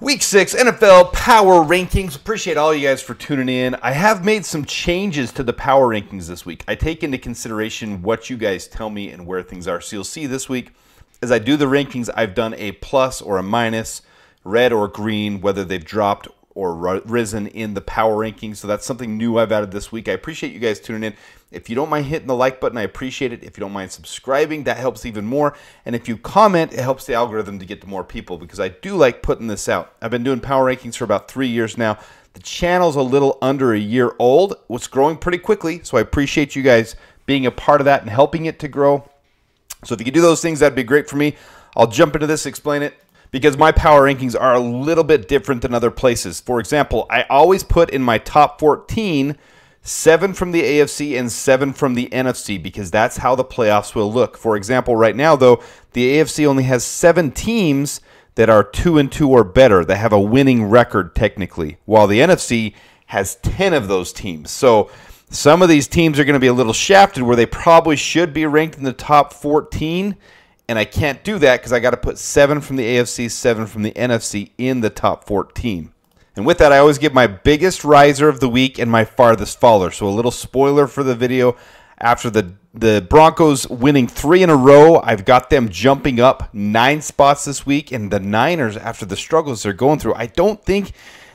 Week 6 NFL Power Rankings. Appreciate all you guys for tuning in. I have made some changes to the Power Rankings this week. I take into consideration what you guys tell me and where things are. So you'll see this week, as I do the rankings, I've done a plus or a minus, red or green, whether they've dropped or risen in the Power Rankings. So that's something new I've added this week. I appreciate you guys tuning in. If you don't mind hitting the like button, I appreciate it. If you don't mind subscribing, that helps even more. And if you comment, it helps the algorithm to get to more people because I do like putting this out. I've been doing Power Rankings for about 3 years now. The channel's a little under a year old. It's growing pretty quickly, so I appreciate you guys being a part of that and helping it to grow. So if you could do those things, that'd be great for me. I'll jump into this, explain it, because my Power Rankings are a little bit different than other places. For example, I always put in my top 14 7 from the AFC and 7 from the NFC because that's how the playoffs will look. For example, right now, though, the AFC only has 7 teams that are 2-2 or better, that have a winning record technically, while the NFC has 10 of those teams. So some of these teams are going to be a little shafted where they probably should be ranked in the top 14, and I can't do that because I got to put 7 from the AFC, 7 from the NFC in the top 14. And with that, I always give my biggest riser of the week and my farthest faller. So a little spoiler for the video. After the Broncos winning 3 in a row, I've got them jumping up 9 spots this week. And the Niners, after the struggles they're going through, I don't think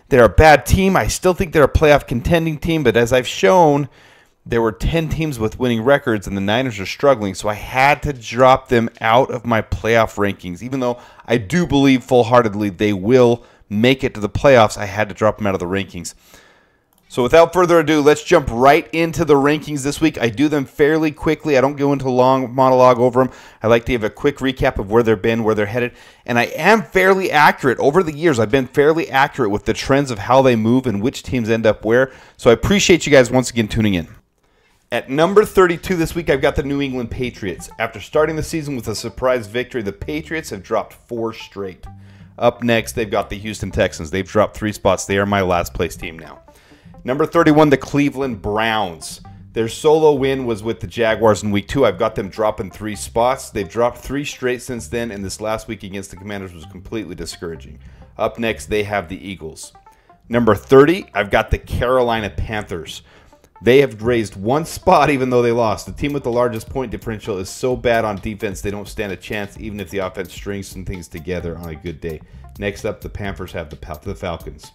they're a bad team. I still think they're a playoff contending team. But as I've shown, there were 10 teams with winning records, and the Niners are struggling. So I had to drop them out of my playoff rankings. Even though I do believe full-heartedly they will make it to the playoffs, I had to drop them out of the rankings. So without further ado, let's jump right into the rankings this week. I do them fairly quickly. I don't go into a long monologue over them. I like to give a quick recap of where they've been, where they're headed. And I am fairly accurate. Over the years, I've been fairly accurate with the trends of how they move and which teams end up where. So I appreciate you guys once again tuning in. At number 32 this week, I've got the New England Patriots. After starting the season with a surprise victory, the Patriots have dropped 4 straight. Up next, they've got the Houston Texans. They've dropped 3 spots. They are my last place team now. Number 31, the Cleveland Browns. Their solo win was with the Jaguars in week 2. I've got them dropping 3 spots. They've dropped 3 straight since then, and this last week against the Commanders was completely discouraging. Up next, they have the Eagles. Number 30, I've got the Carolina Panthers. They have raised 1 spot even though they lost. The team with the largest point differential is so bad on defense they don't stand a chance even if the offense strings some things together on a good day. Next up, the Panthers have the Falcons.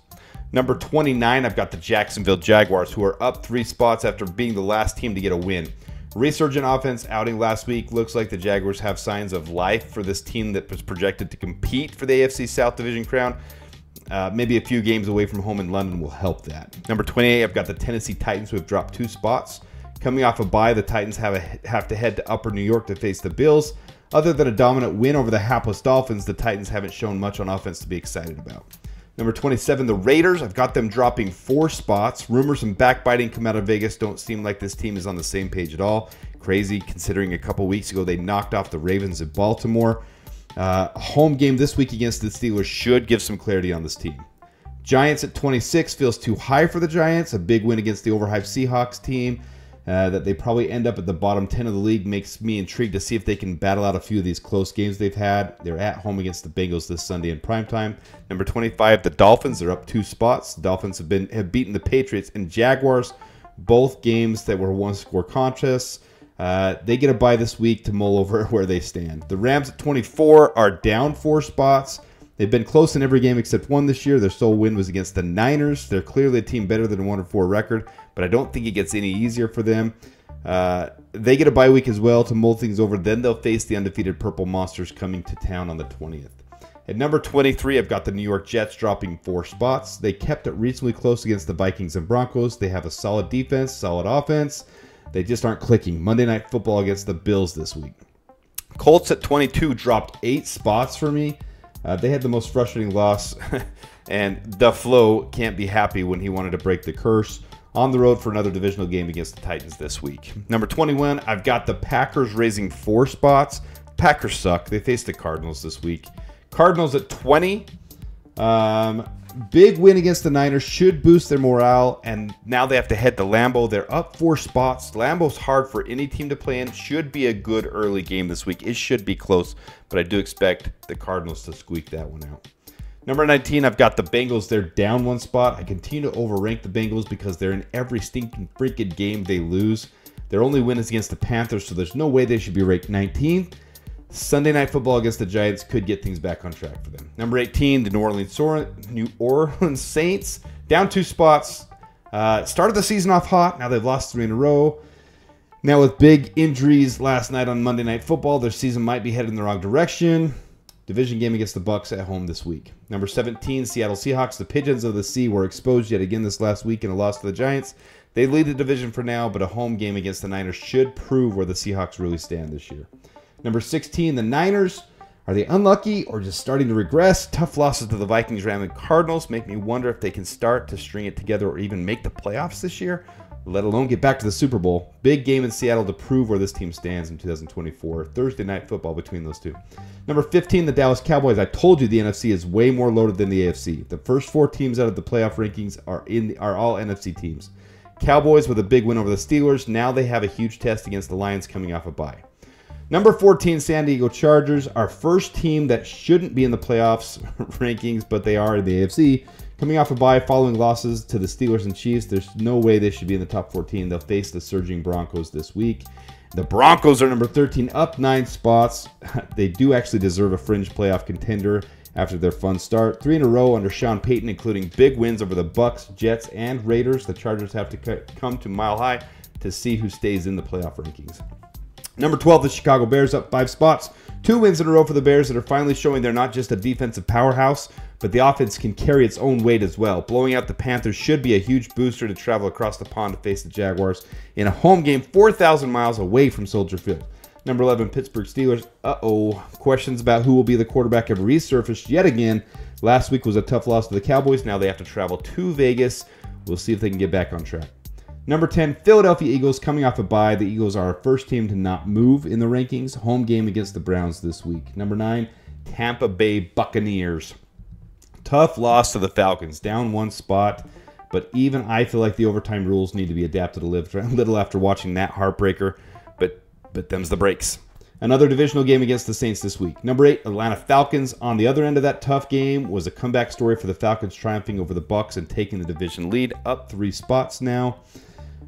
Number 29, I've got the Jacksonville Jaguars, who are up 3 spots after being the last team to get a win. Resurgent offense outing last week. Looks like the Jaguars have signs of life for this team that was projected to compete for the AFC South Division crown. Maybe a few games away from home in London will help that. Number 28, I've got the Tennessee Titans, who have dropped 2 spots. Coming off a bye, the Titans have to head to Upper New York to face the Bills. Other than a dominant win over the hapless Dolphins, the Titans haven't shown much on offense to be excited about. Number 27, the Raiders. I've got them dropping 4 spots. Rumors and backbiting come out of Vegas. Don't seem like this team is on the same page at all. Crazy, considering a couple weeks ago they knocked off the Ravens at Baltimore. Home game this week against the Steelers should give some clarity on this team. Giants at 26 feels too high for the Giants. A big win against the overhyped Seahawks team that they probably end up at the bottom 10 of the league makes me intrigued to see if they can battle out a few of these close games they've had. They're at home against the Bengals this Sunday in primetime. Number 25, the Dolphins. They're up 2 spots. The Dolphins have beaten the Patriots and Jaguars, both games that were 1-score contests. They get a bye this week to mull over where they stand. The Rams at 24 are down 4 spots. They've been close in every game except one this year. Their sole win was against the Niners. They're clearly a team better than a 1-4 record, but I don't think it gets any easier for them. They get a bye week as well to mull things over. Then they'll face the undefeated Purple Monsters coming to town on the 20th. At number 23, I've got the New York Jets dropping 4 spots. They kept it reasonably close against the Vikings and Broncos. They have a solid defense, solid offense. They just aren't clicking. Monday Night Football against the Bills this week. Colts at 22 dropped 8 spots for me. They had the most frustrating loss, and DeFlo can't be happy when he wanted to break the curse. On the road for another divisional game against the Titans this week. Number 21, I've got the Packers raising 4 spots. Packers suck. They face the Cardinals this week. Cardinals at 20. Big win against the Niners should boost their morale, and now they have to head to Lambeau. They're up 4 spots. Lambeau's hard for any team to play in. Should be a good early game this week. It should be close, but I do expect the Cardinals to squeak that one out. Number 19, I've got the Bengals. They're down one spot. I continue to overrank the Bengals because they're in every stinking freaking game they lose. Their only win is against the Panthers, so there's no way they should be ranked 19th. Sunday Night Football against the Giants could get things back on track for them. Number 18, the New Orleans Saints. Down 2 spots. Started the season off hot. Now they've lost 3 in a row. Now with big injuries last night on Monday Night Football, their season might be headed in the wrong direction. Division game against the Bucs at home this week. Number 17, Seattle Seahawks. The Pigeons of the Sea were exposed yet again this last week in a loss to the Giants. They lead the division for now, but a home game against the Niners should prove where the Seahawks really stand this year. Number 16, the Niners. Are they unlucky or just starting to regress? Tough losses to the Vikings, Rams, and Cardinals make me wonder if they can start to string it together or even make the playoffs this year, let alone get back to the Super Bowl. Big game in Seattle to prove where this team stands in 2024. Thursday Night Football between those two. Number 15, the Dallas Cowboys. I told you the NFC is way more loaded than the AFC. The first 4 teams out of the playoff rankings are all NFC teams. Cowboys with a big win over the Steelers. Now they have a huge test against the Lions coming off a bye. Number 14, San Diego Chargers. Our first team that shouldn't be in the playoffs rankings, but they are in the AFC. Coming off a bye following losses to the Steelers and Chiefs, there's no way they should be in the top 14. They'll face the surging Broncos this week. The Broncos are number 13, up 9 spots. They do actually deserve a fringe playoff contender after their fun start. 3 in a row under Sean Payton, including big wins over the Bucs, Jets, and Raiders. The Chargers have to come to Mile High to see who stays in the playoff rankings. Number 12, the Chicago Bears, up 5 spots. 2 wins in a row for the Bears that are finally showing they're not just a defensive powerhouse, but the offense can carry its own weight as well. Blowing out the Panthers should be a huge booster to travel across the pond to face the Jaguars in a home game 4,000 miles away from Soldier Field. Number 11, Pittsburgh Steelers. Questions about who will be the quarterback have resurfaced yet again. Last week was a tough loss to the Cowboys. Now they have to travel to Vegas. We'll see if they can get back on track. Number 10, Philadelphia Eagles, coming off a bye. The Eagles are our first team to not move in the rankings. Home game against the Browns this week. Number 9, Tampa Bay Buccaneers. Tough loss to the Falcons, down 1 spot. But even I feel like the overtime rules need to be adapted a little after watching that heartbreaker. But them's the breaks. Another divisional game against the Saints this week. Number 8, Atlanta Falcons. On the other end of that tough game was a comeback story for the Falcons, triumphing over the Bucs and taking the division lead, up 3 spots now.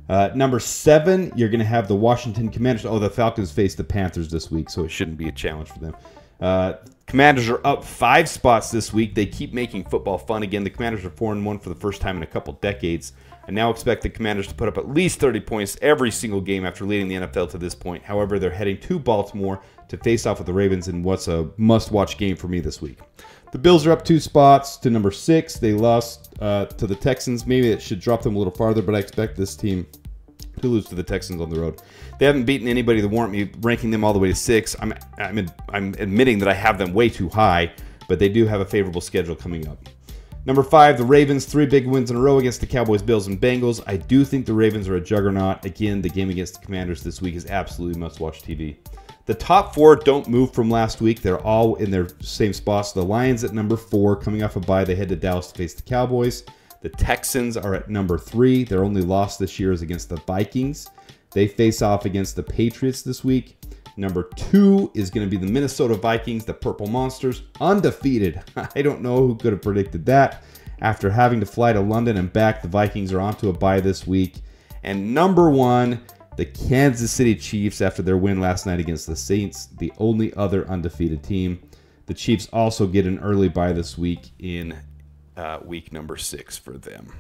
Number 7, you're going to have the Washington Commanders. The Falcons face the Panthers this week, so it shouldn't be a challenge for them. Commanders are up 5 spots this week. They keep making football fun again. The Commanders are 4-1 for the first time in a couple decades. I now expect the Commanders to put up at least 30 points every single game after leading the NFL to this point. However, they're heading to Baltimore to face off with the Ravens in what's a must-watch game for me this week. The Bills are up 2 spots to number 6. They lost to the Texans. Maybe it should drop them a little farther, but I expect this team to lose to the Texans on the road. They haven't beaten anybody that warrant me ranking them all the way to 6. I'm admitting that I have them way too high, but they do have a favorable schedule coming up. Number 5, the Ravens, 3 big wins in a row against the Cowboys, Bills, and Bengals. I do think the Ravens are a juggernaut. Again, the game against the Commanders this week is absolutely must-watch TV. The top 4 don't move from last week. They're all in their same spots. The Lions at number 4, coming off a bye. They head to Dallas to face the Cowboys. The Texans are at number 3. Their only loss this year is against the Vikings. They face off against the Patriots this week. Number 2 is going to be the Minnesota Vikings, the Purple Monsters, undefeated. I don't know who could have predicted that. After having to fly to London and back, the Vikings are onto a bye this week. And number 1, the Kansas City Chiefs, after their win last night against the Saints, the only other undefeated team. The Chiefs also get an early bye this week in week number 6 for them.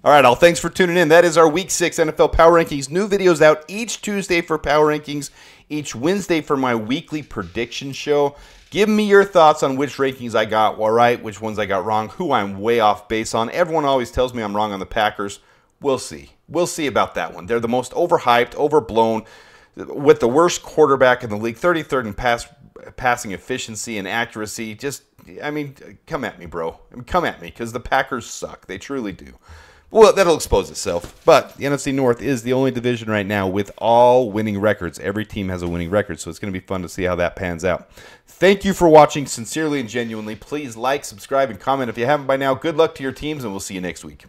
All right, all. Thanks for tuning in. That is our Week 6 NFL Power Rankings. New videos out each Tuesday for Power Rankings, each Wednesday for my weekly prediction show. Give me your thoughts on which rankings I got right, which ones I got wrong, who I'm way off base on. Everyone always tells me I'm wrong on the Packers. We'll see. We'll see about that one. They're the most overhyped, overblown, with the worst quarterback in the league, 33rd in passing efficiency and accuracy. Come at me, bro. Come at me, because the Packers suck. They truly do. Well, that'll expose itself. But the NFC North is the only division right now with all winning records. Every team has a winning record, so it's going to be fun to see how that pans out. Thank you for watching sincerely and genuinely. Please like, subscribe, and comment if you haven't by now. Good luck to your teams, and we'll see you next week.